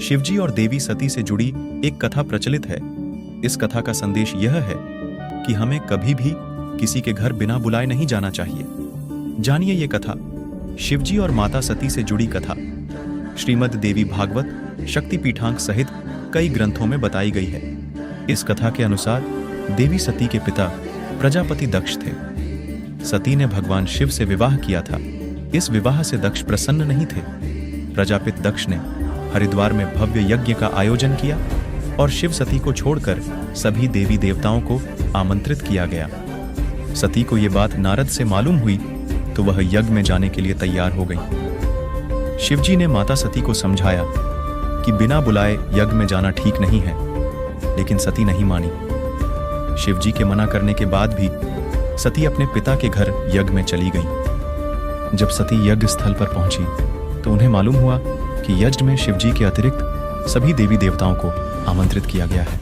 शिवजी और देवी सती से जुड़ी एक कथा प्रचलित है। इस कथा का संदेश यह है कि हमें कभी भी किसी के घर बिना बुलाए नहीं जाना चाहिए। जानिए ये कथा, शिवजी और माता सती से जुड़ी कथा। श्रीमद् देवी भागवत शक्तिपीठांक सहित कई ग्रंथों में बताई गई है। इस कथा के अनुसार देवी सती के पिता प्रजापति दक्ष थे। सती ने भगवान शिव से विवाह किया था। इस विवाह से दक्ष प्रसन्न नहीं थे। प्रजापिता दक्ष ने हरिद्वार में भव्य यज्ञ का आयोजन किया और शिव सती को छोड़कर सभी देवी देवताओं को आमंत्रित किया गया। सती को यह बात नारद से मालूम हुई तो वह यज्ञ में जाने के लिए तैयार हो गई। शिवजी ने माता सती को समझाया कि बिना बुलाए यज्ञ में जाना ठीक नहीं है, लेकिन सती नहीं मानी। शिवजी के मना करने के बाद भी सती अपने पिता के घर यज्ञ में चली गई। जब सती यज्ञ स्थल पर पहुंची तो उन्हें मालूम हुआ कि यज्ञ में शिवजी के अतिरिक्त सभी देवी देवताओं को आमंत्रित किया गया है।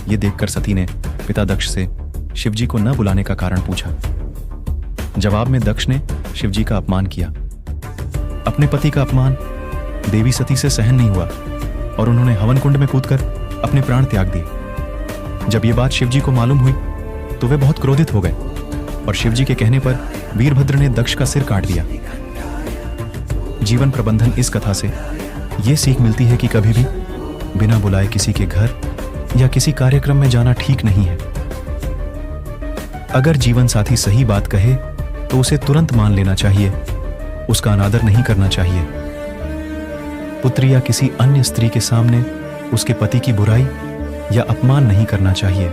यह देखकर सती ने पिता दक्ष से शिवजी को न बुलाने का कारण पूछा। जवाब में दक्ष ने शिवजी का अपमान किया। अपने पति का अपमान देवी सती से सहन नहीं हुआ और उन्होंने हवन कुंड में कूदकर अपने प्राण त्याग दिए। जब यह बात शिवजी को मालूम हुई तो वे बहुत क्रोधित हो गए और शिवजी के कहने पर वीरभद्र ने दक्ष का सिर काट दिया। जीवन प्रबंधन इस कथा से यह सीख मिलती है कि कभी भी बिना बुलाए किसी के घर या किसी कार्यक्रम में जाना ठीक नहीं है। अगर जीवन साथी सही बात कहे तो उसे तुरंत मान लेना चाहिए, उसका अनादर नहीं करना चाहिए। पुत्री या किसी अन्य स्त्री के सामने उसके पति की बुराई या अपमान नहीं करना चाहिए।